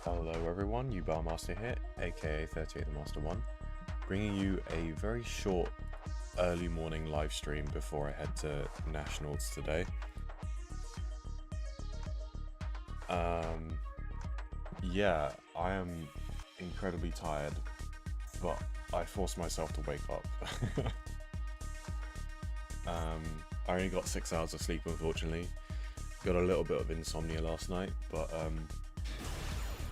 Hello everyone, Yubel Master here, aka 38 the Master 1, bringing you a very short early morning live stream before I head to Nationals today. Yeah, I am incredibly tired, but I forced myself to wake up. I only got 6 hours of sleep, unfortunately. Got a little bit of insomnia last night, but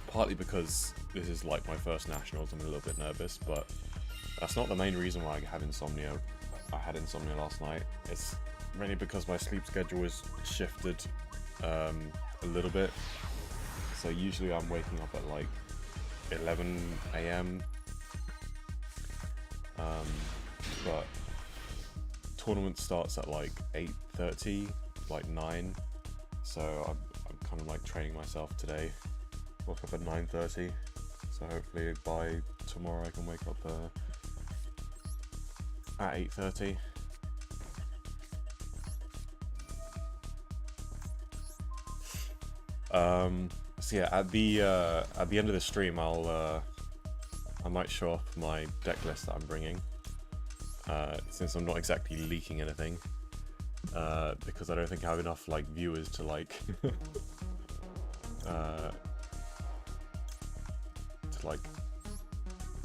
partly because this is like my first Nationals, I'm a little bit nervous, but that's not the main reason why I have insomnia. I had insomnia last night. It's mainly because my sleep schedule was shifted a little bit. So usually I'm waking up at like 11 AM, but tournament starts at like 8:30, like 9, so I'm kind of like training myself today. Woke up at 9:30, so hopefully by tomorrow I can wake up at 8:30. So yeah, at the end of the stream, I might show off my deck list that I'm bringing, since I'm not exactly leaking anything, because I don't think I have enough like viewers to like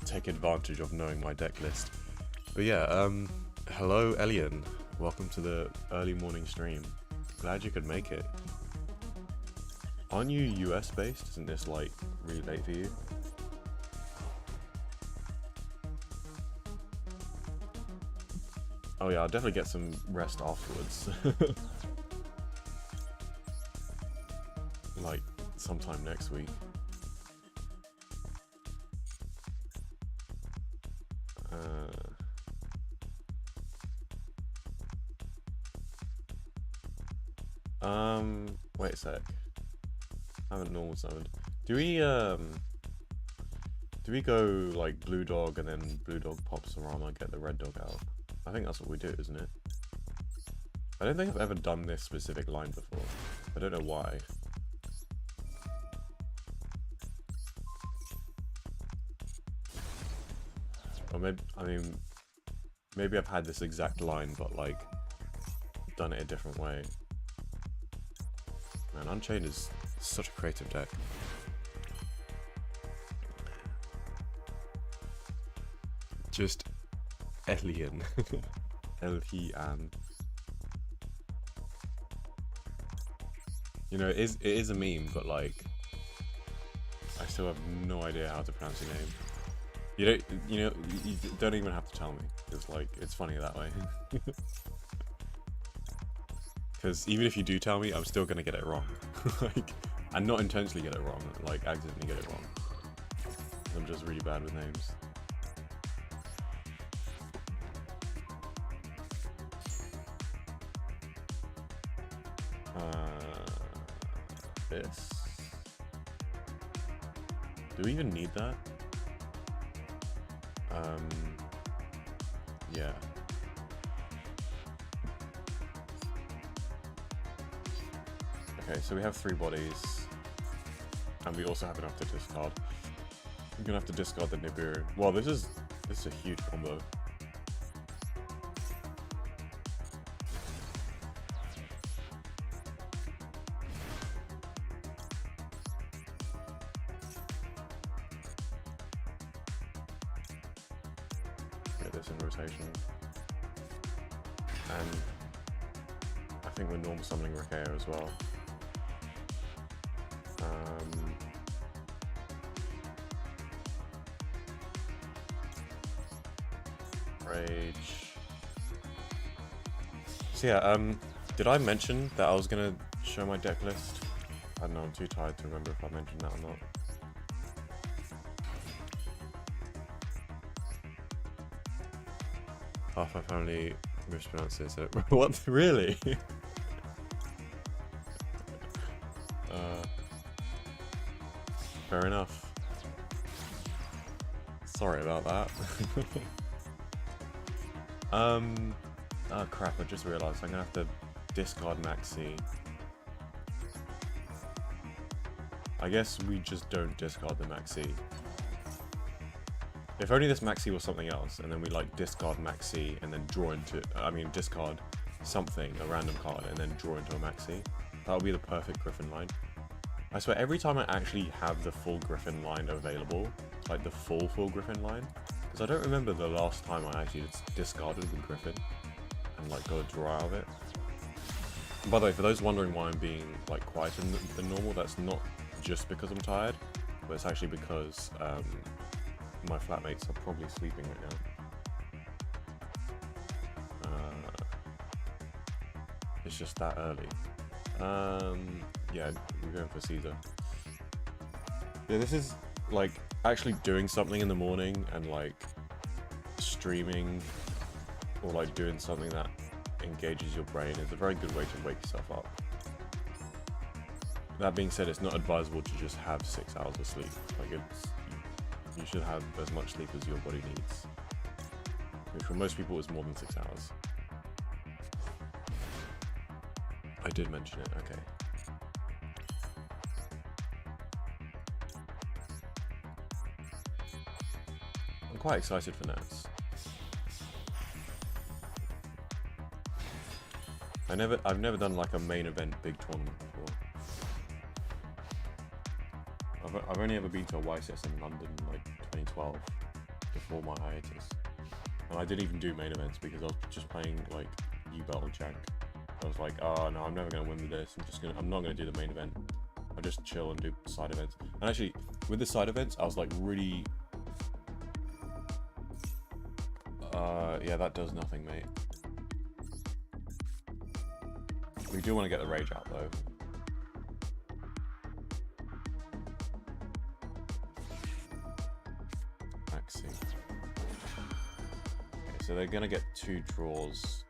take advantage of knowing my deck list. But yeah, hello Elian, welcome to the early morning stream. Glad you could make it. Aren't you US based? Isn't this like really late for you? Oh yeah, I'll definitely get some rest afterwards. Like sometime next week. Wait a sec. I haven't normal summoned. Do we go like blue dog and then blue dog pops around and get the red dog out? I think that's what we do, isn't it? I don't think I've ever done this specific line before. I don't know why. Or maybe, I mean, maybe I've had this exact line, but like done it a different way. Man, Unchained is such a creative deck. Just Elian. Elian. You know, it is a meme, but like, I still have no idea how to pronounce your name. You don't even have to tell me, because like, it's funny that way. Because even if you do tell me, I'm still gonna get it wrong. Like, and not intentionally get it wrong, like accidentally get it wrong. I'm just really bad with names. This. Do we even need that? Yeah. Okay, so we have 3 bodies, and we also have enough to discard. We're gonna have to discard the Nibiru. Well, this is a huge combo. Get this in rotation, and I think we're normal summoning Rakeo as well. Rage. So yeah, did I mention that I was gonna show my deck list? I don't know, I'm too tired to remember if I mentioned that or not. Half my family mispronounces it. What? Really? Fair enough. Sorry about that. Oh crap, I just realised I'm gonna have to discard Maxi. I guess we just don't discard the Maxi. If only this Maxi was something else, and then we like discard Maxi and then draw into, discard something, a random card, and then draw into a Maxi. That would be the perfect Griffin line. I swear, every time I actually have the full Griffin line available, like the full Griffin line, because I don't remember the last time I actually discarded the Griffin and like got a draw out of it. And by the way, for those wondering why I'm being like quieter than normal, that's not just because I'm tired, but it's actually because my flatmates are probably sleeping right now. It's just that early. Yeah, we're going for Caesar. Yeah, this is like actually doing something in the morning and like streaming or like doing something that engages your brain is a very good way to wake yourself up. That being said, it's not advisable to just have 6 hours of sleep. Like you should have as much sleep as your body needs, which for most people is more than 6 hours. I did mention it, okay. I'm quite excited for Nats. I've never done like a main event big tournament before. I've only ever been to a YCS in London like 2012 before my hiatus, and I didn't even do main events because I was just playing like Yubel or Jank. I was like, oh no, I'm never gonna win with this. I'm not gonna do the main event. I'll just chill and do side events. And actually, with the side events, I was like really, yeah, that does nothing, mate. We do want to get the rage out though. Maxi. Okay, so they're gonna get 2 draws.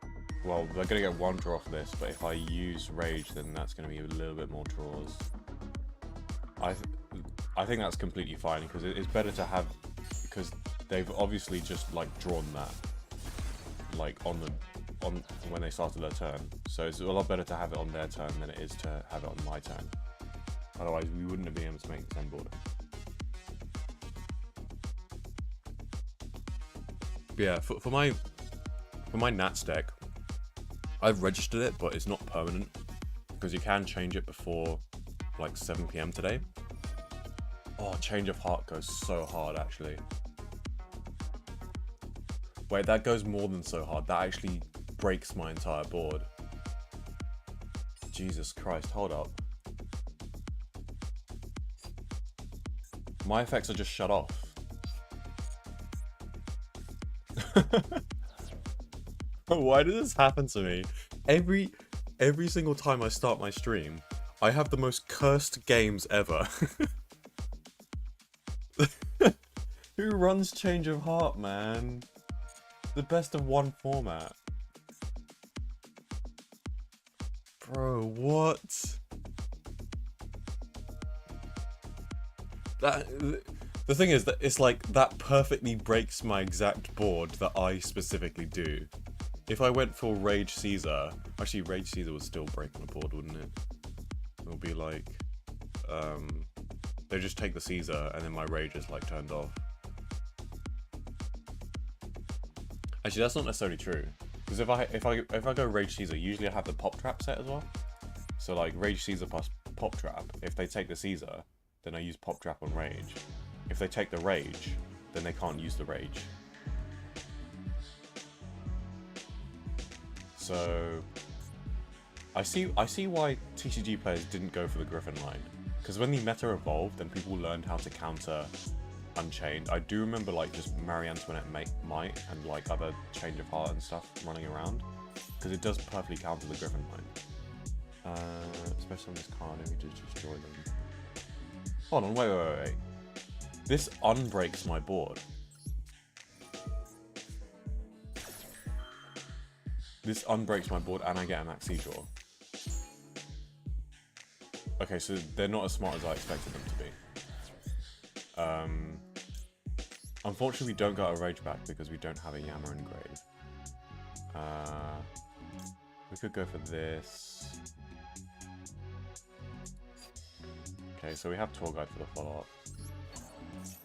Well, they're going to get 1 draw for this, but if I use Rage, then that's going to be a little bit more draws. I think that's completely fine, because it's better to have, because they've obviously just like drawn that, like on when they started their turn. So it's a lot better to have it on their turn than it is to have it on my turn. Otherwise, we wouldn't have been able to make the 10 board. But yeah, for my Nats deck, I've registered it, but it's not permanent because you can change it before like 7 PM today. Oh, Change of Heart goes so hard actually. Wait, that goes more than so hard. That actually breaks my entire board. Jesus Christ, hold up. My effects are just shut off. Why did this happen to me? Every single time I start my stream, I have the most cursed games ever. Who runs Change of Heart, man? The best of 1 format. Bro, what? The thing is that it's like that perfectly breaks my exact board that I specifically do. If I went for Rage Caesar, actually Rage Caesar would still break my board, wouldn't it? It would be like, they just take the Caesar and then my Rage is like turned off. Actually, that's not necessarily true, because if I go Rage Caesar, usually I have the Pop Trap set as well. So like Rage Caesar plus Pop Trap. If they take the Caesar, then I use Pop Trap on Rage. If they take the Rage, then they can't use the Rage. So I see why TCG players didn't go for the Griffin line, because when the meta evolved and people learned how to counter Unchained, I do remember like just Marie Antoinette Might and like other Change of Heart and stuff running around, because it does perfectly counter the Griffin line. Especially on this card, let me just destroy them. Hold on, wait. This unbreaks my board. This unbreaks my board and I get a maxi draw. Okay, so they're not as smart as I expected them to be. Unfortunately, we don't got a Rage back because we don't have a Yammer in grave. We could go for this. Okay, so we have tour guide for the follow-up.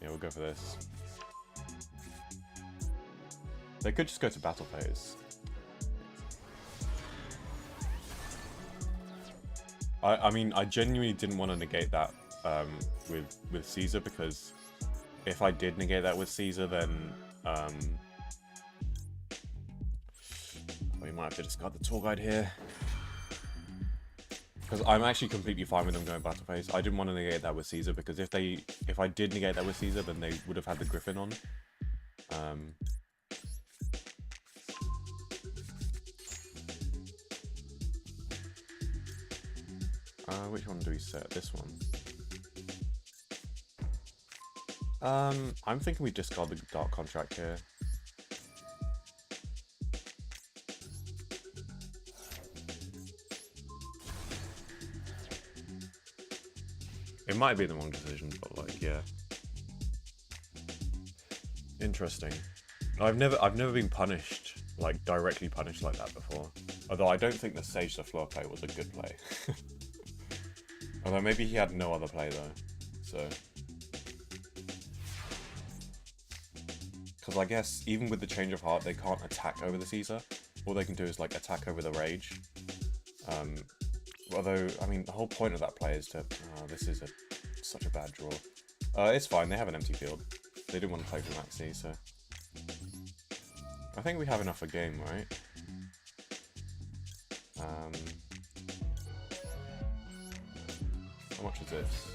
Yeah, we'll go for this. They could just go to battle phase. I mean, I genuinely didn't want to negate that with Caesar, because if I did negate that with Caesar, then we might have to discard the tour guide here. Because I'm actually completely fine with them going battle phase. I didn't want to negate that with Caesar, because if I did negate that with Caesar, then they would have had the Griffin on. Which one do we set? This one. I'm thinking we discard the Dark Contract here. It might be the wrong decision, but like, yeah. Interesting. I've never been punished, like directly punished like that before. Although I don't think the Sage to Floor play was a good play. Although maybe he had no other play though, so. Because I guess even with the Change of Heart, they can't attack over the Caesar. All they can do is like attack over the Rage. Although, I mean, the whole point of that play is to... Oh, this is such a bad draw. It's fine, they have an empty field. They didn't want to play for Maxi, so... I think we have enough for game, right? How much is this?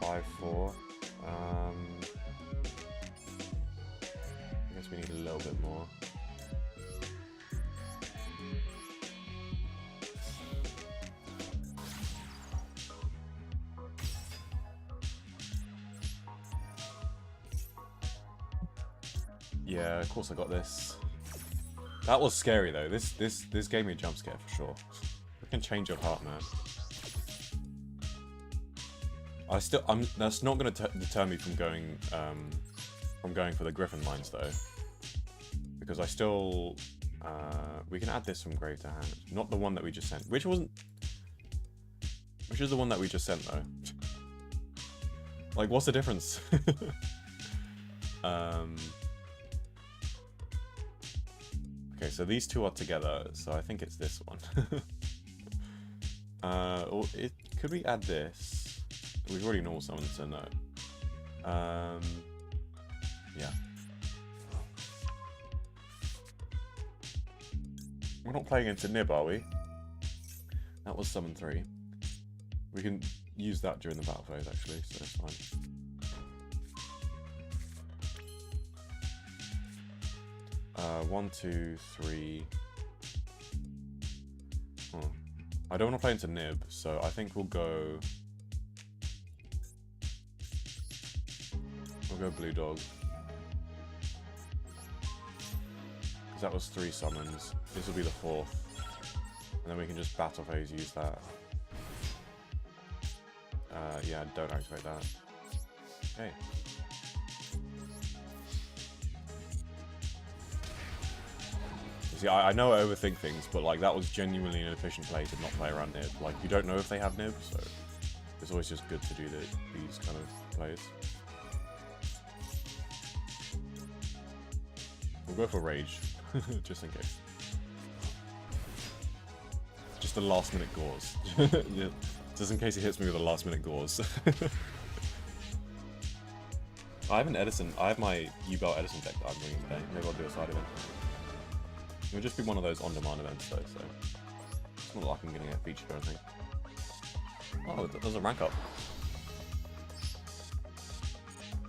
5-4. I guess we need a little bit more. Yeah, of course I got this. That was scary though. This gave me a jump scare for sure. We can change your heart, man. That's not going to deter me from going for the Griffin lines though, because I still we can add this from grave to hand. Not the one that we just sent. Which is the one that we just sent though. Like, what's the difference? Okay, so these two are together, so I think it's this one. Or could we add this? We've already normal summoned, so no. Yeah. We're not playing into Nib, are we? That was summon 3. We can use that during the battle phase, actually, so that's fine. 1, 2, 3. Oh. I don't want to play into Nib, so I think we'll go Blue Dog. Because that was 3 summons. This will be the 4th. And then we can just battle phase use that. Yeah, don't activate that. Okay. See, I know I overthink things, but like that was genuinely an efficient play to not play around Nib. Like, you don't know if they have Nib, so it's always just good to do these kind of plays. We'll go for Rage, just in case. Just a last minute Gauze. Yeah, just in case he hits me with a last minute Gauze. I have an Edison. I have my Yubel Edison deck that I'm bringing today. Maybe I'll do a side event. It would just be one of those on-demand events though, so it's not like I'm going to get featured or anything. Oh, there's a rank up.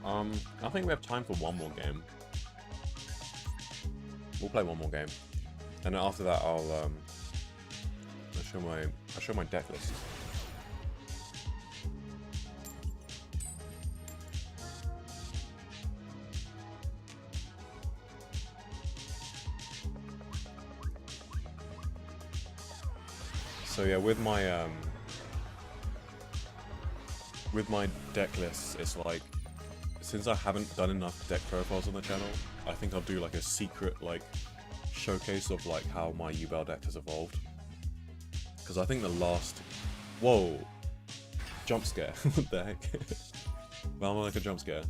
I think we have time for one more game. We'll play one more game, and then after that I'll show my deck list. So yeah, with my deck list, it's like, since I haven't done enough deck profiles on the channel, I think I'll do like a secret like showcase of like how my Yubel deck has evolved. Because I think the last... Whoa! Jump scare. What the heck? Valmonica jump scare.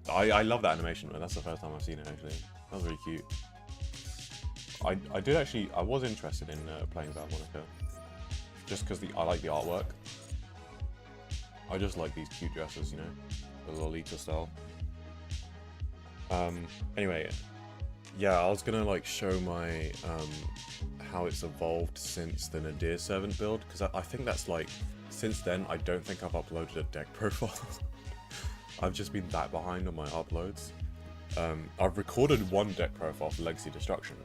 I love that animation, man. That's the first time I've seen it, actually. That was really cute. I was interested in playing Valmonica. Just because I like the artwork. I just like these cute dresses, you know? The Lolita style. Anyway, yeah, I was gonna like show my how it's evolved since the Nadir servant build, because I think that's like, since then I don't think I've uploaded a deck profile. I've just been that behind on my uploads. I've recorded one deck profile for Legacy Destruction,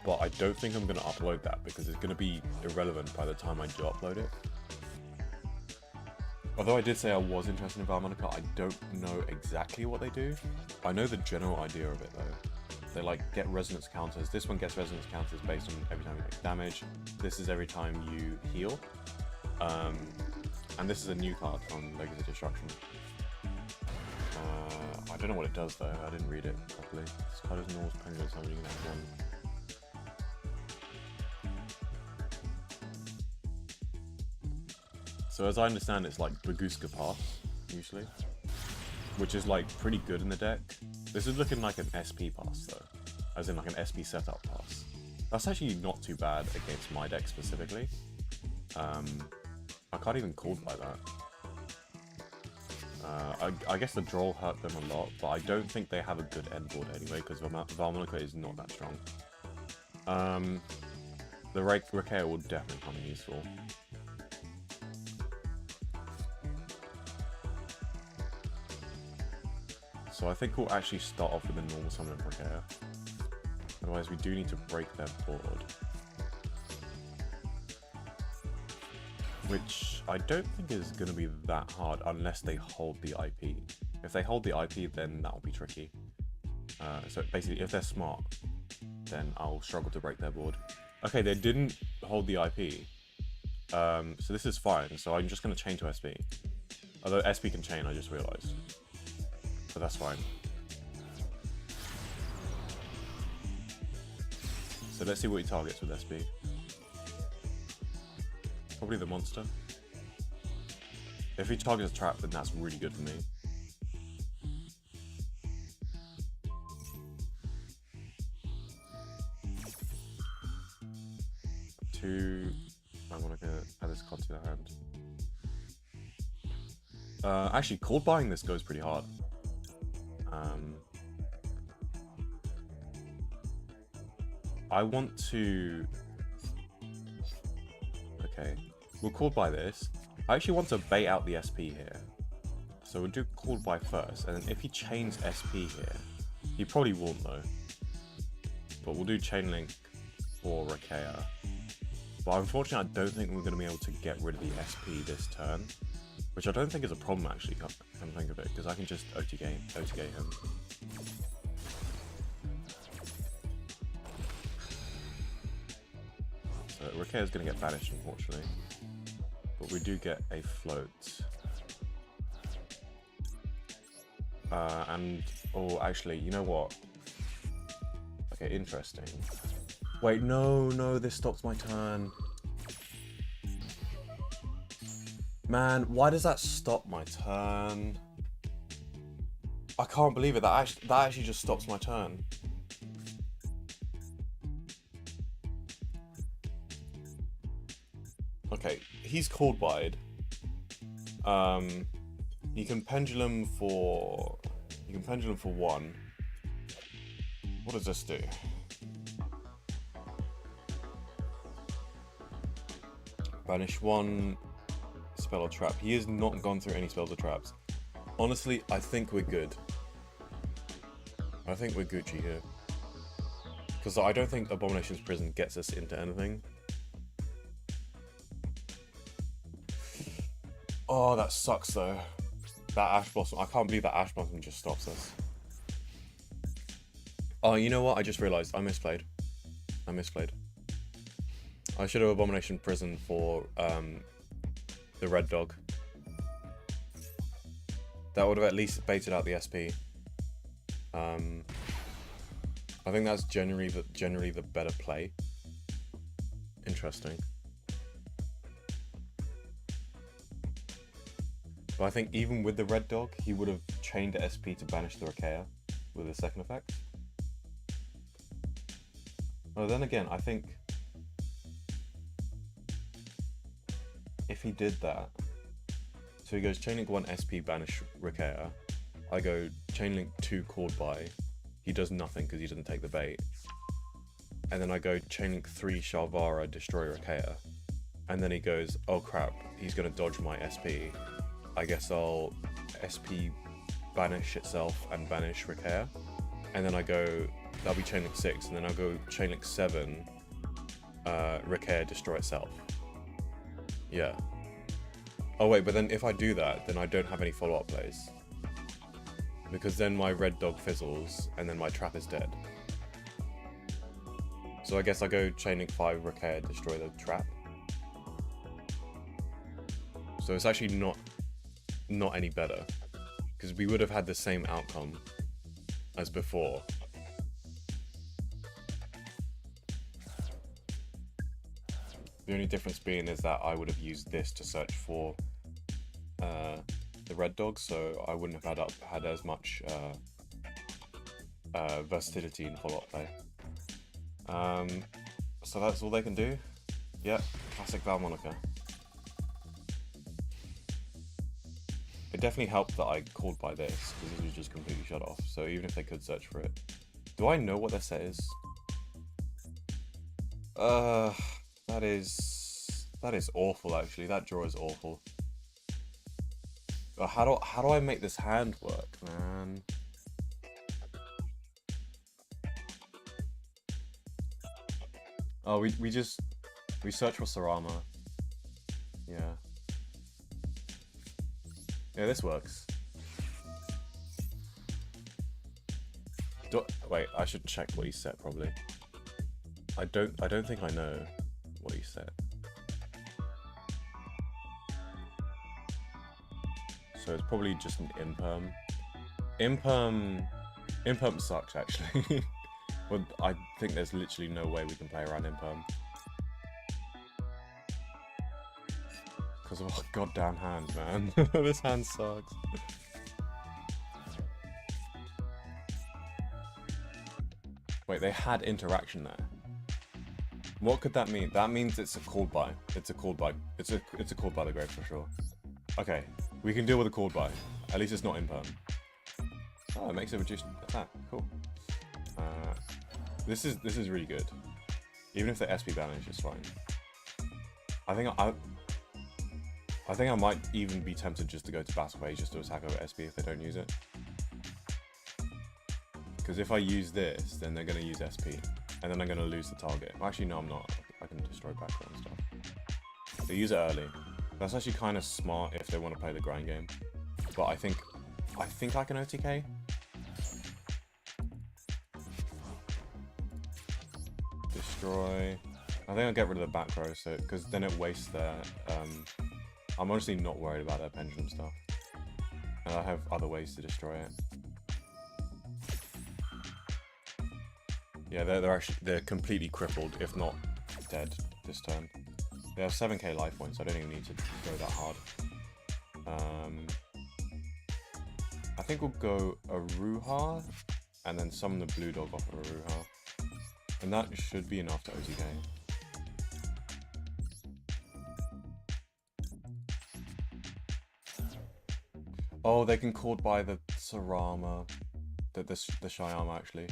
but I don't think I'm gonna upload that because it's gonna be irrelevant by the time I do upload it. Although I did say I was interested in Valmonica, I don't know exactly what they do. I know the general idea of it though. They like get resonance counters. This one gets resonance counters based on every time you make damage. This is every time you heal. And this is a new card on Legacy Destruction. I don't know what it does though. I didn't read it properly. This card is Norse Penguin, so you can have one. So as I understand, it's like Baguska Pass, usually, which is like pretty good in the deck. This is looking like an SP pass though, as in like an SP setup pass. That's actually not too bad against my deck specifically. I can't even call by that. I guess the draw hurt them a lot, but I don't think they have a good end board anyway, because Valmonica is not that strong. The Rakea will definitely come in useful. So I think we'll actually start off with a normal summon of Rakea. Otherwise we do need to break their board. Which I don't think is going to be that hard unless they hold the IP. If they hold the IP, then that'll be tricky. So basically, if they're smart, then I'll struggle to break their board. Okay, they didn't hold the IP. So this is fine. So I'm just going to chain to SP. Although SP can chain, I just realized. But that's fine. So let's see what he targets with SP. Probably the monster. If he targets a trap, then that's really good for me. I want to add this card to the hand. Actually, cold buying this goes pretty hard. I want to... Okay, we'll call by this. I actually want to bait out the SP here. So we'll do call by first, and then if he chains SP here, he probably won't though. But we'll do chain link for Rakea. But unfortunately, I don't think we're going to be able to get rid of the SP this turn. Which I don't think is a problem actually, come to think of it, because I can just OTG him. So Rakea is going to get banished, unfortunately. But we do get a float. Oh, actually, you know what? Okay, interesting. Wait, no, this stops my turn. Man, why does that stop my turn? I can't believe it. That actually just stops my turn. Okay, he's called buyed. You can pendulum for 1. What does this do? Banish 1 spell or trap. He has not gone through any spells or traps. Honestly, I think we're good. I think we're Gucci here. Because I don't think Abomination's Prison gets us into anything. Oh, that sucks though. That Ash Blossom. I can't believe that Ash Blossom just stops us. Oh, you know what? I just realized I misplayed. I should have Abomination Prison for the red dog. That would have at least baited out the SP. I think that's generally the better play. Interesting. But I think even with the red dog, he would have chained the SP to banish the Rakea with the second effect. Oh, then again, I think if he did that, so he goes Chainlink 1 SP banish Rakea, I go Chainlink 2 called by, he does nothing because he doesn't take the bait, and then I go Chainlink 3 Shalvara destroy Rakea, and then he goes, oh crap, he's gonna dodge my SP, I guess I'll SP banish itself and banish Rakea, and then I go, that'll be Chainlink 6, and then I'll go Chainlink 7 Rakea destroy itself. Yeah. Oh wait, but then if I do that, then I don't have any follow-up plays. Because then my red dog fizzles, and then my trap is dead. So I guess I go Chainlink 5 Rakea, destroy the trap. So it's actually not any better. Because we would have had the same outcome as before. The only difference being is that I would have used this to search for the red dog, so I wouldn't have had as much versatility in follow-up play. So that's all they can do. Yep, classic Val Monica. It definitely helped that I called by this, because this was just completely shut off, so even if they could search for it. Do I know what their set is? That is awful, actually. That draw is awful. How do I make this hand work, man? Oh, we search for Sarama. Yeah. Yeah, this works. Wait, I should check what he set probably. I don't think I know what he set. So it's probably just an imperm. Imperm sucks actually. But I think there's literally no way we can play around imperm. Because of our goddamn hand, man. This hand sucks. Wait, they had interaction there. What could that mean? That means it's a called by. It's a called by. It's a called by the grave for sure. Okay, we can deal with a called by. At least it's not imperm. Oh, it makes a reduced attack. Cool. This is really good. Even if the SP banish is fine. I think I might even be tempted just to go to Battle Phase just to attack over SP if they don't use it. Because if I use this, then they're going to use SP. And then I'm going to lose the target. Well, actually, no, I'm not. I can destroy background and stuff. They use it early. That's actually kind of smart if they want to play the grind game. But I think I can OTK. Destroy. I think I'll get rid of the back row, so because then it wastes their. I'm honestly not worried about their pendulum stuff, and I have other ways to destroy it. Yeah, they're completely crippled, if not dead, this turn. They have 7k life points, so I don't even need to go that hard. I think we'll go Aruha, and then summon the blue dog off of Aruha. And that should be enough to OTK. Oh, they can called by the Sarama, the Shyama actually.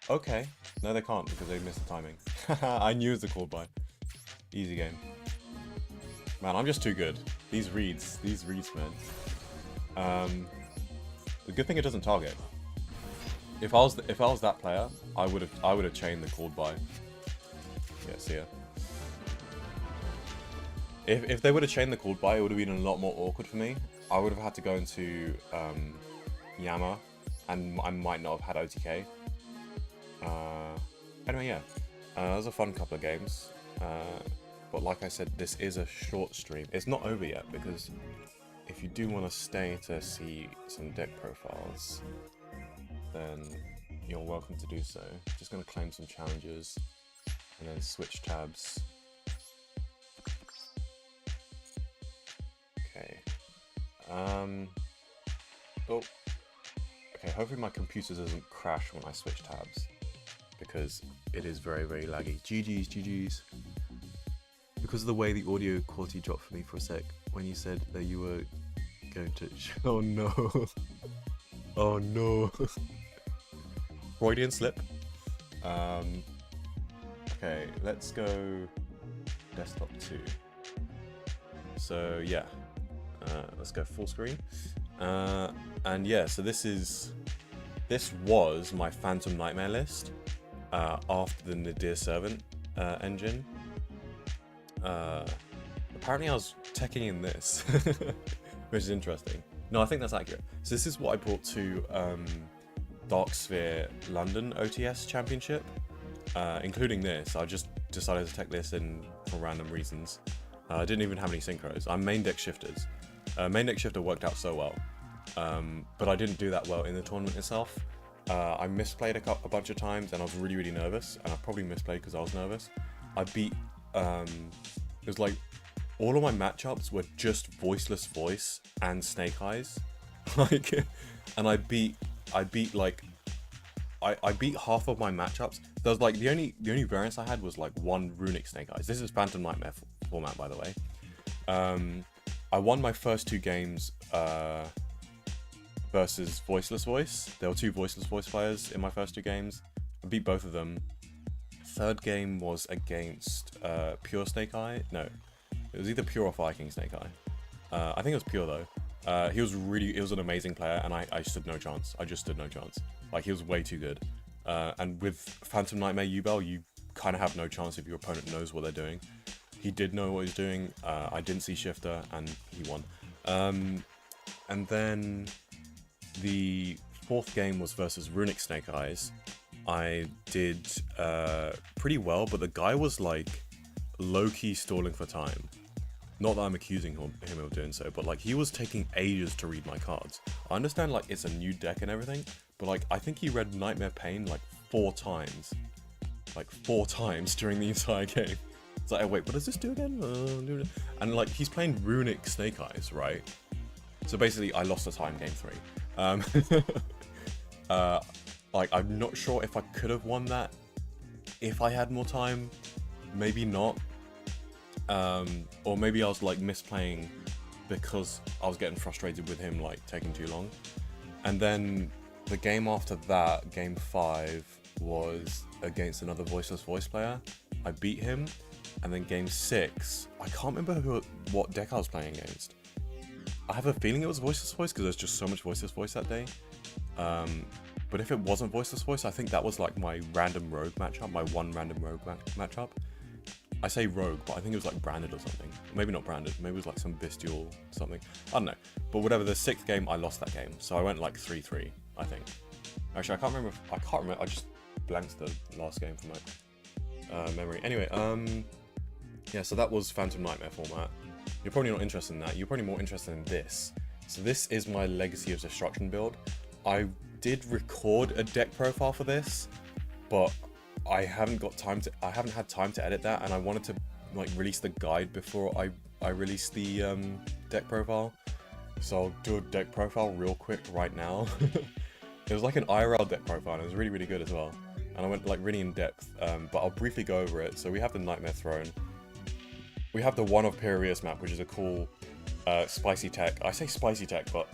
Okay, no they can't because they missed the timing. I knew it was a called by. Easy game. Man, I'm just too good. These reads, man. The good thing it doesn't target. If I was that player, I would have chained the called by. Yeah, see ya. If they would have chained the called by, it would have been a lot more awkward for me. I would have had to go into Yama, and I might not have had OTK. Anyway, yeah, that was a fun couple of games. But like I said, this is a short stream. It's not over yet, because if you do want to stay to see some deck profiles, then you're welcome to do so. Just going to claim some challenges and then switch tabs. Okay. Oh, okay. Hopefully my computer doesn't crash when I switch tabs, because it is very, very laggy. GG's, GG's. Because of the way the audio quality dropped for me for a sec when you said that you were going to. Oh no. Oh no. Freudian slip. Okay, let's go desktop 2. So yeah, let's go full screen. And yeah, so this was my Phantom Nightmare list after the Nadir Servant engine. Apparently I was teching in this, which is interesting. No, I think that's accurate. So this is what I brought to Dark Sphere London OTS Championship, including this. I just decided to tech this in for random reasons. I didn't even have any synchros. I'm main deck shifters. Main deck shifter worked out so well, but I didn't do that well in the tournament itself. I misplayed a bunch of times, and I was really, really nervous, and I probably misplayed because I was nervous. I beat, it was like, all of my matchups were just Voiceless Voice and Snake Eyes, like, and I beat like, I beat half of my matchups. There was like, the only variance I had was like one Runic Snake Eyes. This is Phantom Nightmare format, by the way. I won my first 2 games versus Voiceless Voice. There were 2 Voiceless Voice players in my first 2 games. I beat both of them. Third game was against Pure Snake Eye. No, it was either Pure or Viking Snake Eye. I think it was Pure though. He was an amazing player, and I stood no chance. I just stood no chance. Like, he was way too good. And with Phantom Nightmare Yubel, you kind of have no chance if your opponent knows what they're doing. He did know what he was doing. I didn't see Shifter, and he won. And then the 4th game was versus Runic Snake Eyes. I did pretty well, but the guy was like low-key stalling for time. Not that I'm accusing him of doing so, but like, he was taking ages to read my cards. I understand like it's a new deck and everything, but like, I think he read Nightmare Pain like 4 times. Like 4 times during the entire game. It's like, oh, wait, what does this do again? And like, he's playing Runic Snake Eyes, right? So basically, I lost the time game 3. Like, I'm not sure if I could have won that if I had more time. Maybe not. Or maybe I was like misplaying because I was getting frustrated with him like taking too long. And then the game after that, game 5, was against another Voiceless Voice player. I beat him. And then game 6, I can't remember what deck I was playing against. I have a feeling it was Voiceless Voice because there's just so much Voiceless Voice that day. But if it wasn't Voiceless Voice, I think that was like my random rogue matchup, my one random rogue matchup. I say rogue, but I think it was like branded or something. Maybe not branded, maybe it was like some bestial something. I don't know. But whatever, the 6th game, I lost that game. So I went like 3-3, I think. Actually, I can't remember. I just blanked the last game from my memory. Anyway, yeah, so that was Phantom Nightmare format. You're probably not interested in that. You're probably more interested in this. So this is my Legacy of Destruction build. I did record a deck profile for this, but I haven't had time to edit that, and I wanted to like release the guide before I release the deck profile. So I'll do a deck profile real quick right now. It was like an IRL deck profile, and it was really, really good as well. And I went like really in depth, but I'll briefly go over it. So we have the Nightmare Throne. We have the One of Piraeus map, which is a cool spicy tech. I say spicy tech, but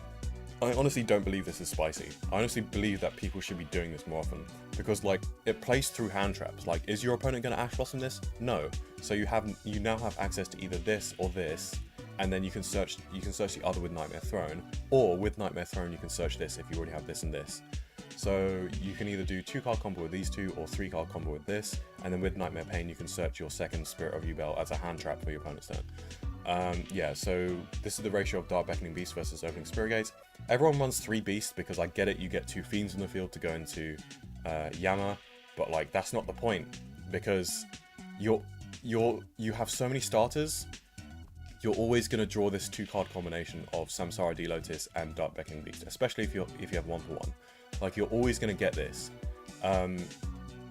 I honestly don't believe this is spicy. I honestly believe that people should be doing this more often, because like, it plays through hand traps. Like, is your opponent going to Ash Blossom this? No. So you now have access to either this or this, and then you can search the other with Nightmare Throne, or with Nightmare Throne you can search this if you already have this and this. So you can either do 2-card combo with these 2 or 3-card combo with this, and then with Nightmare Pain you can search your second Spirit of Yubel as a hand trap for your opponent's turn. Yeah, so this is the ratio of Dark Beckoning Beast versus Opening Spirit Gates. Everyone runs 3 Beasts because I get it, you get 2 Fiends in the field to go into Yama, but like, that's not the point, because you have so many starters. You're always going to draw this 2-card combination of Samsara D Lotus and Dark Beckoning Beast, especially if you have 1-for-1. Like, you're always going to get this.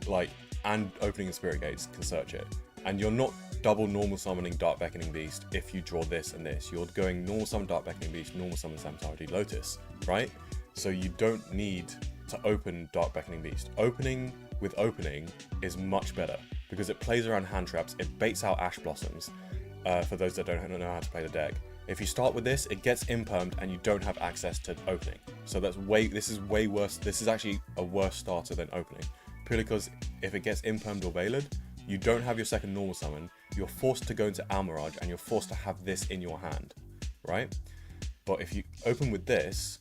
Like, and Opening and Spirit Gates can search it. And you're not double normal summoning Dark Beckoning Beast if you draw this and this. You're going normal summon Dark Beckoning Beast, normal summon Samsara Lotus, right? So you don't need to open Dark Beckoning Beast. Opening with opening is much better because it plays around hand traps, it baits out Ash Blossoms, for those that don't know how to play the deck. If you start with this, it gets impermed and you don't have access to opening. So this is way worse. This is actually a worse starter than opening. Purely because if it gets impermed or veiled, you don't have your second normal summon, you're forced to go into Almirage and you're forced to have this in your hand, right? But if you open with this,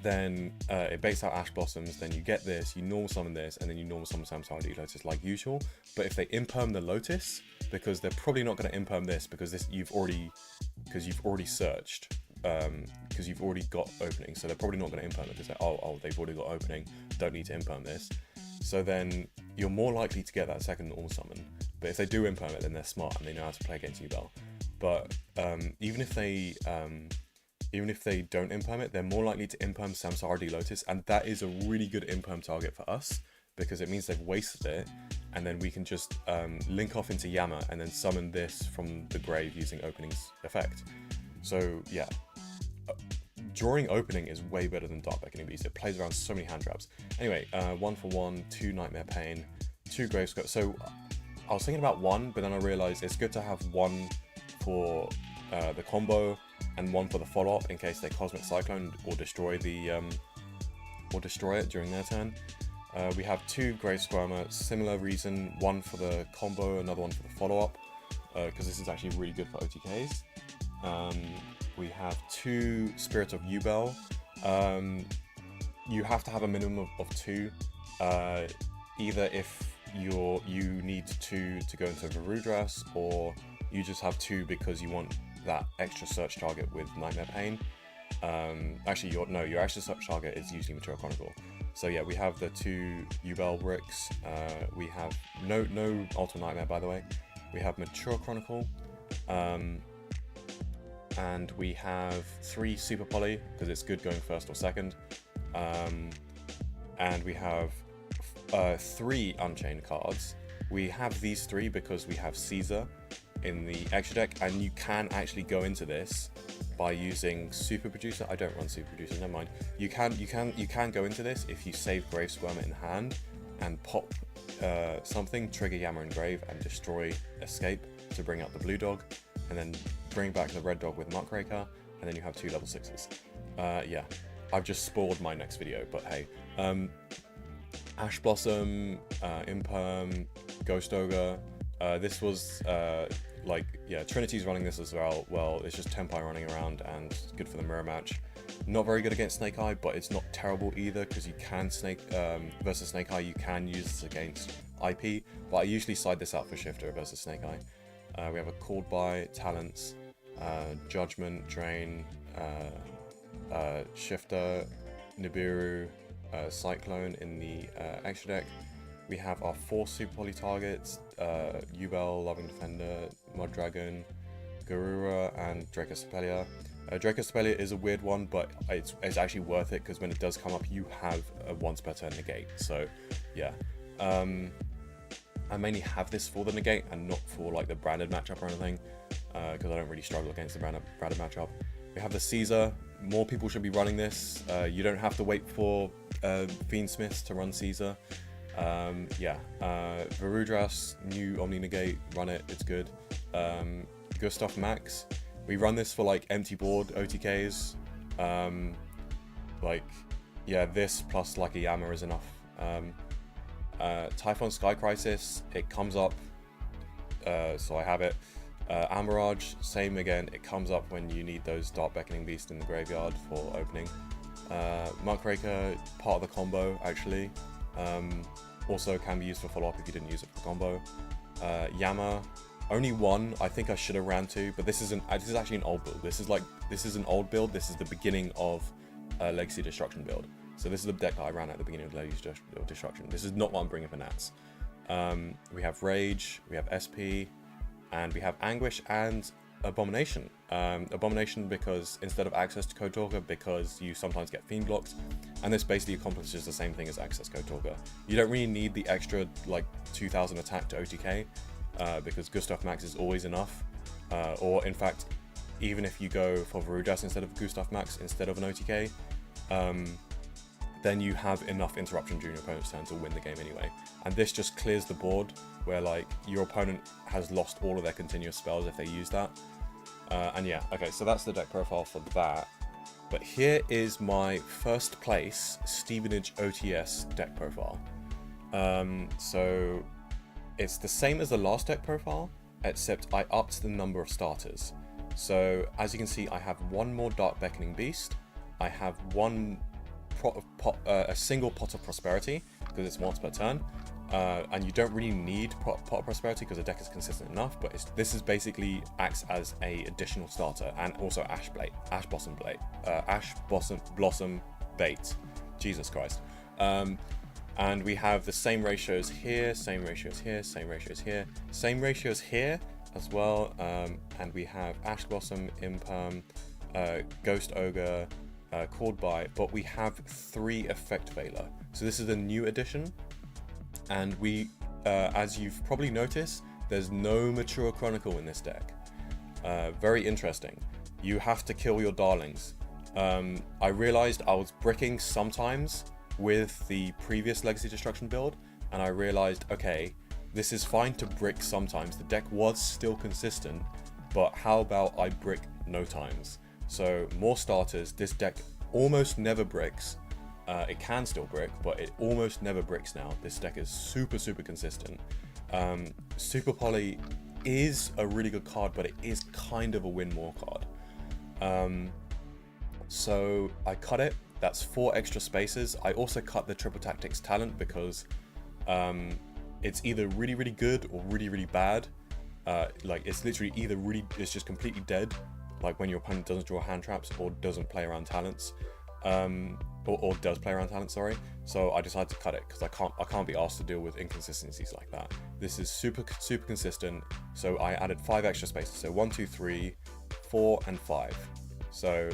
then it baits out Ash Blossoms, then you get this, you normal summon this, and then you normal summon Samsara Lotus like usual. But if they imperm the Lotus, because they're probably not going to imperm this because you've already searched, because you've already got opening, so they're probably not going to imperm it because they've already got opening, don't need to imperm this. So then you're more likely to get that second normal summon. But if they do imperm it, then they're smart and they know how to play against Yubel. But even if they don't imperm it, they're more likely to imperm Samsara Lotus, and that is a really good imperm target for us because it means they've wasted it, and then we can just link off into Yama and then summon this from the grave using opening's effect. So yeah, drawing opening is way better than Dark Beckoning Beast. It plays around so many hand traps. Anyway, 1 for 1, 2 Nightmare Pain, 2 Grave Scope. So I was thinking about 1, but then I realized it's good to have 1 for the combo and 1 for the follow-up in case they Cosmic Cyclone or destroy it during their turn. We have 2 Grave Squirmer, similar reason, 1 for the combo, another 1 for the follow-up, because this is actually really good for OTKs. We have 2 Spirit of Yubel. You have to have a minimum of 2, either if you need 2 to go into Varudras, or you just have 2 because you want that extra search target with Nightmare Pain. Actually, your extra search target is usually Mature Chronicle. So yeah, we have the 2 Yubel bricks. We have no Ultra Nightmare, by the way. We have Mature Chronicle, and we have 3 Super Poly because it's good going first or second, and we have 3 Unchained cards. We have these 3 because we have Caesar in the extra deck, and you can actually go into this by using Super Producer. I don't run Super Producer, never mind. You can go into this if you save Grave Squirmer in hand and pop something, trigger Yammer and Grave, and destroy Escape to bring out the blue dog, and then bring back the red dog with Muckraker, and then you have 2 level 6s. Yeah, I've just spoiled my next video, but hey. Ash Blossom, Imperm, Ghost Ogre. This was Trinity's running this as well. Well, it's just Tenpai running around and good for the mirror match. Not very good against Snake Eye, but it's not terrible either because you can versus Snake Eye, you can use this against IP, but I usually side this out for Shifter versus Snake Eye. We have a Called By, Talents, Judgment, Drain, Shifter, Nibiru, Cyclone in the extra deck. We have our 4 Super Poly targets, Yubel, Loving Defender, Mud Dragon, Garura, and Dracospellia. Dracospellia is a weird one, but it's actually worth it because when it does come up, you have a once per turn negate. So yeah, I mainly have this for the negate and not for like the branded matchup or anything, because I don't really struggle against the branded matchup. We have the Caesar. More people should be running this. You don't have to wait for Fiendsmiths to run Caesar. Varudras, new Omni Negate, run it, it's good. Gustav Max, we run this for like empty board OTKs. This plus like a Yama is enough. Typhon Sky Crisis, it comes up, so I have it. Amarage, same again, it comes up when you need those Dark Beckoning Beasts in the graveyard for opening. Muckraker, part of the combo actually. Also can be used for follow-up if you didn't use it for combo. Yama, only 1. I think I should have ran 2, but this is actually an old build. This is an old build. This is the beginning of Legacy Destruction build. So this is the deck that I ran at the beginning of Legacy Destruction. This is not what I'm bringing for Nats. We have Rage, we have SP, and we have Anguish and Abomination. Abomination because instead of access to Code Talker, because you sometimes get Fiend blocks, and this basically accomplishes the same thing as access Code Talker. You don't really need the extra like 2000 attack to OTK. because Gustav Max is always enough. Or in fact, even if you go for Varujas instead of Gustav Max instead of an OTK, then you have enough interruption during your opponent's turn to win the game anyway. And this just clears the board where like your opponent has lost all of their continuous spells if they use that. And yeah, okay, so that's the deck profile for that. But here is my first place Stevenage OTS deck profile. So it's the same as the last deck profile, except I upped the number of starters. So as you can see, I have one more Dark Beckoning Beast. I have a single Pot of Prosperity, because it's once per turn. And you don't really need Pot of Prosperity because the deck is consistent enough, but this is basically acts as a additional starter, and also Ash Blossom Bait. Jesus Christ. And we have the same ratios here, same ratios here, same ratios here, same ratios here as well. And we have Ash Blossom, Imperm, Ghost Ogre, Called By, but we have 3 Effect Veiler. So this is a new addition. And we, as you've probably noticed, there's no Mature Chronicle in this deck. Very interesting. You have to kill your darlings. I realized I was bricking sometimes with the previous Legacy Destruction build, and I realized, okay, this is fine to brick sometimes. The deck was still consistent, but how about I brick no times? So more starters. This deck almost never bricks. It can still brick, but it almost never bricks now. This deck is super consistent. Super Poly is a really good card, but it is kind of a win more card. So I cut it. That's 4 extra spaces. I also cut the Triple Tactics talent because it's either really good or really bad. Like it's literally either it's just completely dead, like when your opponent doesn't draw hand traps or doesn't play around talents. Or does play around talent, sorry. So I decided to cut it because I can't be asked to deal with inconsistencies like that. This is super consistent. So I added 5 extra spaces. So 1, 2, 3, 4, and 5. So,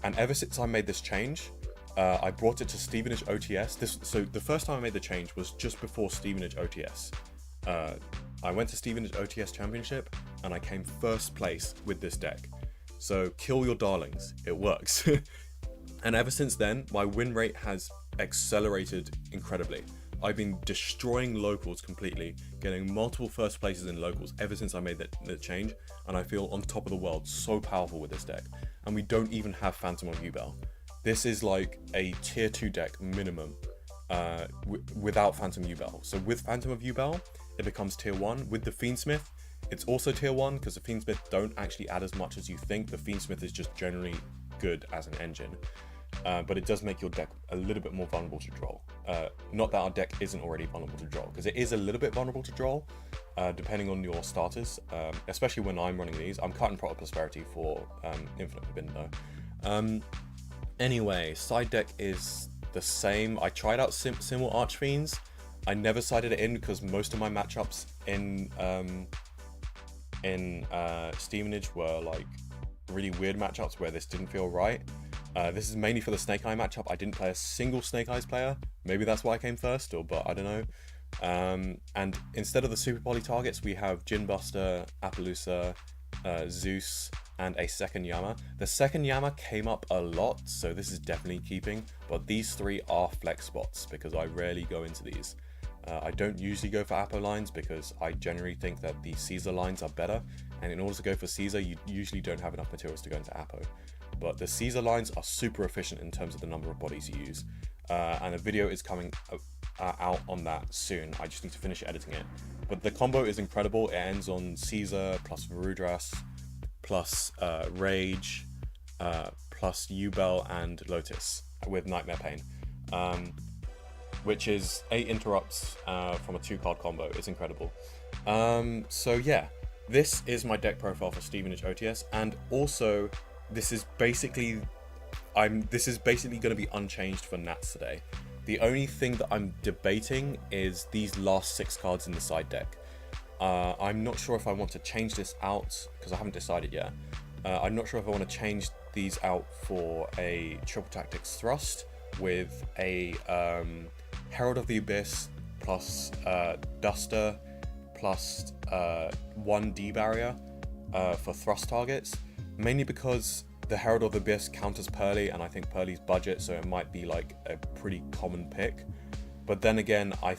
and ever since I made this change, I brought it to Stevenage OTS. So the first time I made the change was just before Stevenage OTS. I went to Stevenage OTS Championship and I came first place with this deck. So kill your darlings. It works. And ever since then, my win rate has accelerated incredibly. I've been destroying locals completely, getting multiple first places in locals ever since I made that change, and I feel on top of the world, so powerful with this deck. And we don't even have Phantom of Yubel. This is like a tier 2 deck minimum without Phantom Yubel. So with Phantom of Yubel, it becomes tier 1. With the Fiendsmith, it's also tier 1 because the Fiendsmith don't actually add as much as you think. The Fiendsmith is just generally good as an engine. But it does make your deck a little bit more vulnerable to draw. Not that our deck isn't already vulnerable to draw, because it is a little bit vulnerable to draw, depending on your starters, especially when I'm running these. I'm cutting Pot of Prosperity for Infinite Forbidden though. Anyway, side deck is the same. I tried out Simul Archfiends. I never sided it in because most of my matchups in Stevenage were like really weird matchups where this didn't feel right. This is mainly for the Snake Eye matchup. I didn't play a single Snake Eyes player. Maybe that's why I came first, but I don't know. And instead of the Super Poly targets, we have Jinbuster, Appaloosa, Zeus, and a second Yama. The second Yama came up a lot, so this is definitely keeping. But these 3 are flex spots because I rarely go into these. I don't usually go for Apo lines because I generally think that the Caesar lines are better. And in order to go for Caesar, you usually don't have enough materials to go into Apo. But the Caesar lines are super efficient in terms of the number of bodies you use. And a video is coming out on that soon. I just need to finish editing it. But the combo is incredible. It ends on Caesar plus Varudras plus Rage plus Yubel and Lotus with Nightmare Pain. Which is 8 interrupts from a 2-card combo. It's incredible. So yeah, this is my deck profile for Stevenage OTS, and also this is basically going to be unchanged for Nats today. The only thing that I'm debating is these last 6 cards in the side deck. I'm not sure if I want to change this out because I haven't decided yet. I'm not sure if I want to change these out for a Triple Tactics Thrust with a Herald of the Abyss plus Duster plus 1 D barrier for thrust targets, mainly because the Herald of the Abyss counters Pearly, and I think Pearly's budget, so it might be like a pretty common pick. But then again, I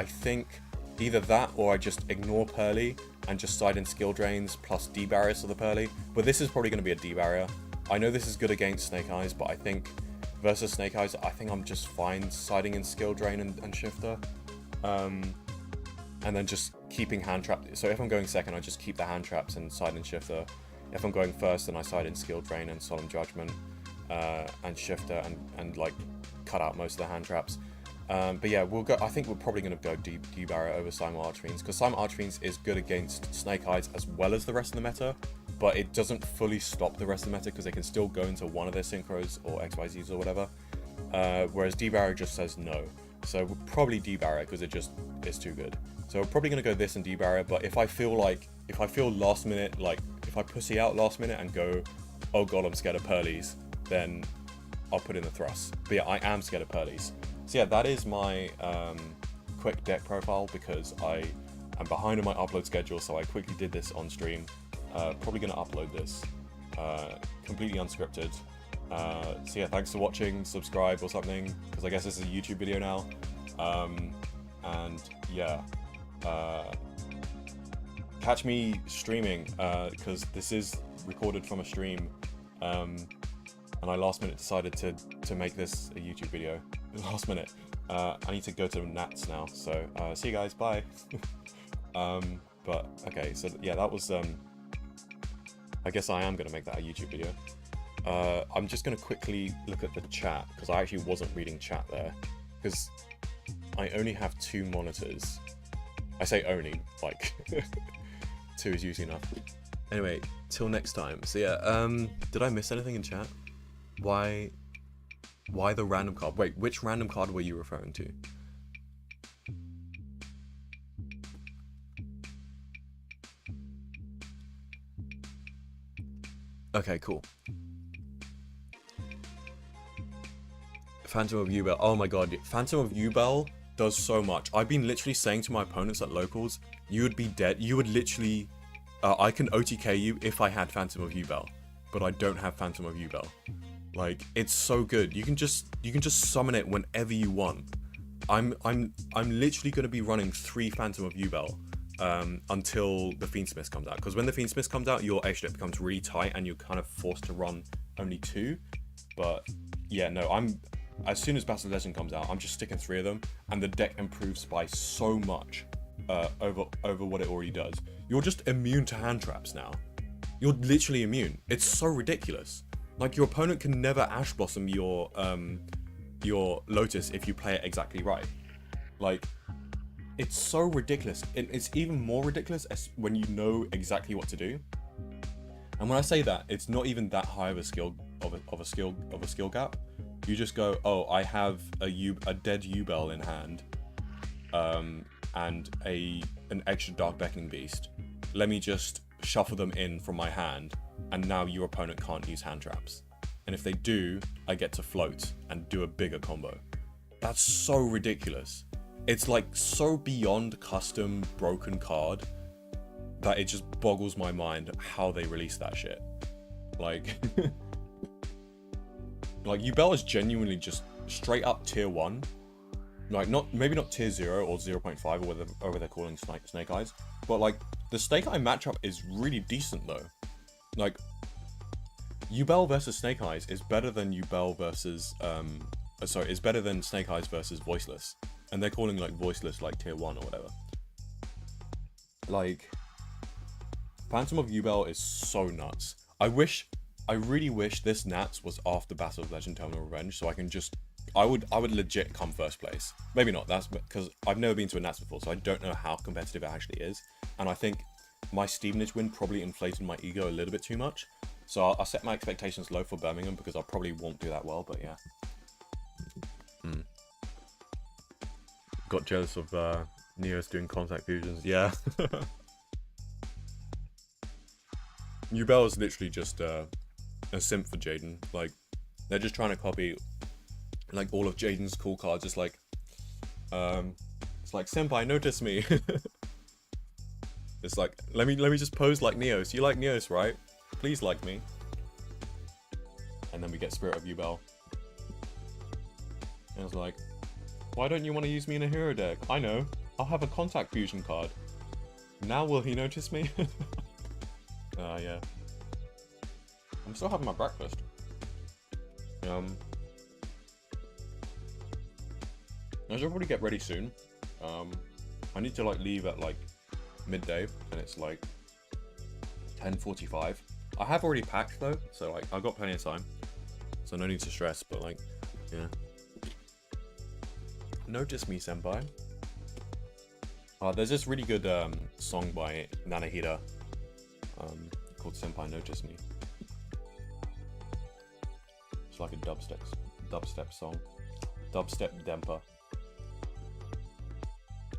think either that or I just ignore Pearly and just side in skill drains plus D barriers for the Pearly. But this is probably going to be a D barrier. I know this is good against Snake Eyes, but I think versus Snake Eyes, I think I'm just fine siding in skill drain and shifter. And then just keeping hand trap. So if I'm going second, I just keep the hand traps and side in shifter. If I'm going first, then I side in skill drain and solemn judgment and shifter and like cut out most of the hand traps. But yeah, we'll go. I think we're probably going to go D barrier over Simon Archfiends, because Simon Archfiends is good against Snake Eyes as well as the rest of the meta, but it doesn't fully stop the rest of the meta because they can still go into one of their synchros or XYZs or whatever. Whereas D barrier just says no. So we're probably D barrier because it's too good. So we're probably going to go this and D barrier. But if I feel last minute, like if I pussy out last minute and go, oh god, I'm scared of Pearlies, then I'll put in the thrust. But yeah, I am scared of Pearlies. So yeah, that is my quick deck profile, because I am behind on my upload schedule, so I quickly did this on stream. Probably going to upload this completely unscripted. So yeah, thanks for watching, subscribe or something, because I guess this is a YouTube video now. And yeah, catch me streaming, because this is recorded from a stream, and I last minute decided to make this a YouTube video. Last minute. I need to go to Nats now, so see you guys, bye. But okay, so yeah, that was I guess I am gonna make that a YouTube video. I'm just gonna quickly look at the chat, because I actually wasn't reading chat there, because I only have 2 monitors. I say only, like 2 is usually enough. Anyway, till next time. So yeah, did I miss anything in chat? Why the random card? Wait, which random card were you referring to? Okay, cool. Phantom of Yubel. Oh my god, Phantom of Yubel does so much. I've been literally saying to my opponents at locals, you would be dead. You would literally... I can OTK you if I had Phantom of Yubel, but I don't have Phantom of Yubel. Like, it's so good. You can just summon it whenever you want. I'm literally going to be running 3 Phantom of Yubel until the Fiendsmith comes out. Because when the Fiendsmith comes out, your extra deck becomes really tight and you're kind of forced to run only 2. But yeah, no, as soon as Battle Legend comes out, I'm just sticking 3 of them, and the deck improves by so much over what it already does. You're just immune to hand traps now. You're literally immune. It's so ridiculous. Like, your opponent can never Ash Blossom your Lotus if you play it exactly right. Like, it's so ridiculous. It's even more ridiculous when you know exactly what to do. And when I say that, it's not even that high of a skill gap. You just go, oh, I have a dead Yubel in hand, and an extra Dark Beckoning Beast. Let me just shuffle them in from my hand, and now your opponent can't use hand traps. And if they do, I get to float and do a bigger combo. That's so ridiculous. It's like so beyond custom broken card that it just boggles my mind how they release that shit. Like, like Yubel is genuinely just straight up tier 1. Like, maybe not tier 0 or 0.5 or whatever they're calling Snake Eyes, but like the Snake Eye matchup is really decent though. Like, Yubel versus Snake Eyes is better than Yubel versus is better than Snake Eyes versus Voiceless, and they're calling like Voiceless like tier 1 or whatever. Like, Phantom of Yubel is so nuts. I really wish this Nats was after Battle of Legend Terminal Revenge, so I would legit come first place. Maybe not, that's because I've never been to a Nats before, so I don't know how competitive it actually is. And I think my Stevenage win probably inflated my ego a little bit too much. So I'll set my expectations low for Birmingham, because I probably won't do that well, but yeah. Got jealous of Neos doing contact fusions, yeah. Yubel is literally just a simp for Jaden. Like, they're just trying to copy like all of Jaden's cool cards. It's like Senpai, notice me. It's like, let me just pose like Neos. You like Neos, right? Please like me. And then we get Spirit of Yubel. And I was like, why don't you want to use me in a hero deck? I know. I'll have a contact fusion card. Now will he notice me? Yeah. I'm still having my breakfast. I should probably get ready soon. I need to like leave at like midday, and it's like 10:45. I have already packed though, so like I've got plenty of time, so no need to stress. But like, yeah. Notice me, senpai. There's this really good song by Nanahira called Senpai Notice Me. It's like a dubstep song. Dubstep Dempa.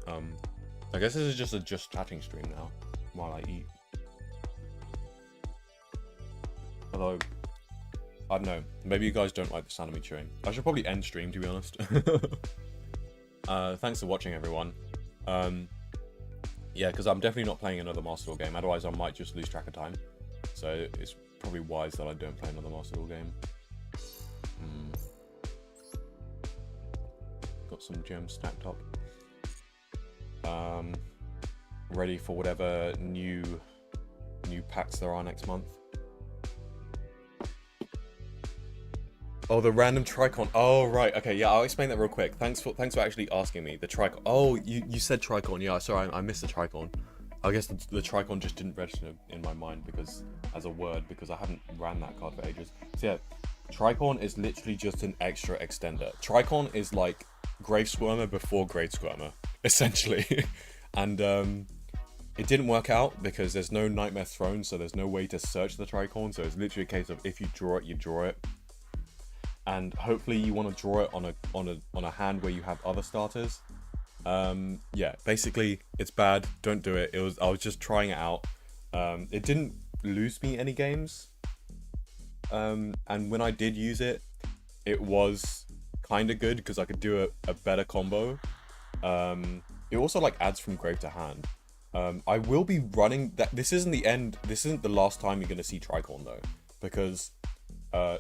I guess this is just a chatting stream now while I eat. Although, I don't know, maybe you guys don't like the sound of me chewing. I should probably end stream, to be honest. Thanks for watching, everyone. Yeah, because I'm definitely not playing another Master Duel game, otherwise I might just lose track of time. So it's probably wise that I don't play another Master Duel game. Got some gems stacked up. Ready for whatever new packs there are next month. Oh, the random Tricon. Oh, right. Okay, yeah, I'll explain that real quick. Thanks for actually asking me. The Tricon. Oh, you said Tricon. Yeah, sorry, I missed the Tricon. I guess the Tricon just didn't register in my mind because as a word, because I haven't ran that card for ages. So yeah, Tricon is literally just an extra extender. Tricon is like Grave Squirmer before Great Squirmer, essentially. And it didn't work out because there's no Nightmare Throne, so there's no way to search the Tricon. So it's literally a case of if you draw it, you draw it. And hopefully you want to draw it on a hand where you have other starters. Yeah, basically it's bad. Don't do it. I was just trying it out. It didn't lose me any games. And when I did use it, it was kind of good because I could do a better combo. It also like adds from grave to hand. I will be running that. This isn't the end. This isn't the last time you're going to see Tricon though, because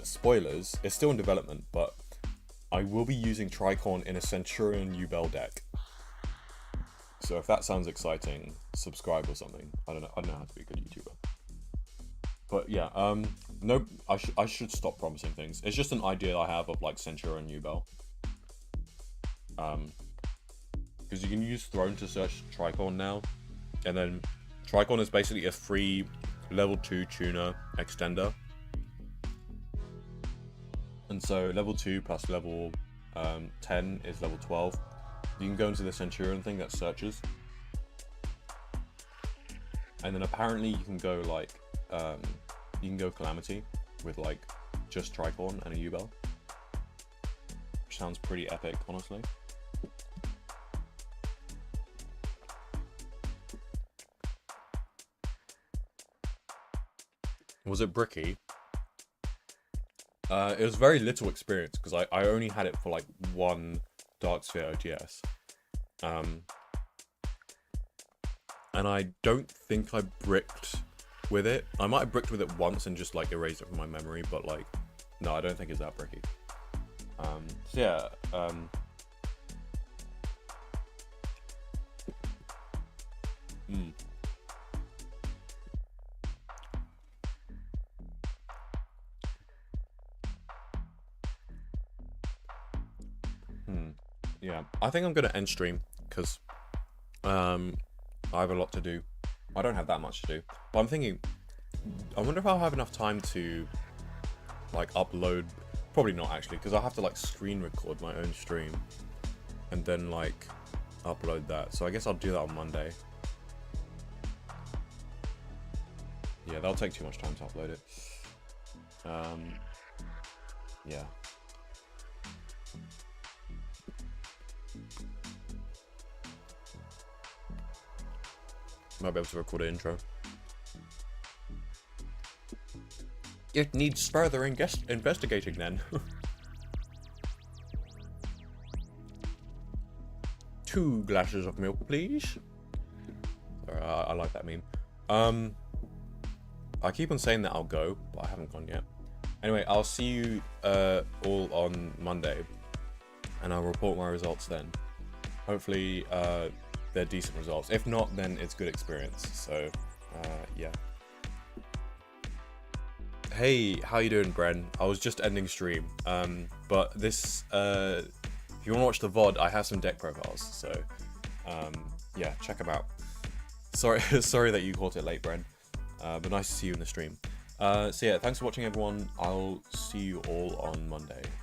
spoilers, it's still in development, but I will be using Tricon in a Centurion Yubel deck. So if that sounds exciting, subscribe or something. I don't know how to be a good YouTuber. But yeah, no, I should stop promising things. It's just an idea I have of like Centurion Yubel. Because you can use Throne to search Tricon now, and then Tricon is basically a free level 2 tuner extender. And so level 2 plus level 10 is level 12. You can go into the Centurion thing that searches. And then apparently you can go like, you can go Calamity with like just Tricon and a Yubel. Which sounds pretty epic, honestly. Was it bricky? It was very little experience because I only had it for like one Dark Sphere OTS. And I don't think I bricked with it. I might have bricked with it once and just like erased it from my memory, but like, no, I don't think it's that bricky. So yeah, yeah, I think I'm gonna end stream because I have a lot to do. I don't have that much to do, but I'm thinking, I wonder if I'll have enough time to like upload. Probably not actually, because I'll have to like screen record my own stream and then like upload that. So I guess I'll do that on Monday. Yeah, that'll take too much time to upload it. Yeah. Might be able to record an intro. It needs further investigating then. 2 glasses of milk, please. Sorry, I like that meme. I keep on saying that I'll go, but I haven't gone yet. Anyway, I'll see you all on Monday, and I'll report my results then. Hopefully, they're decent results. If not, then it's good experience. So, yeah. Hey, how you doing, Bren? I was just ending stream. But this, if you want to watch the VOD, I have some deck profiles. So, yeah, check them out. Sorry that you caught it late, Bren. But nice to see you in the stream. So yeah, thanks for watching, everyone. I'll see you all on Monday.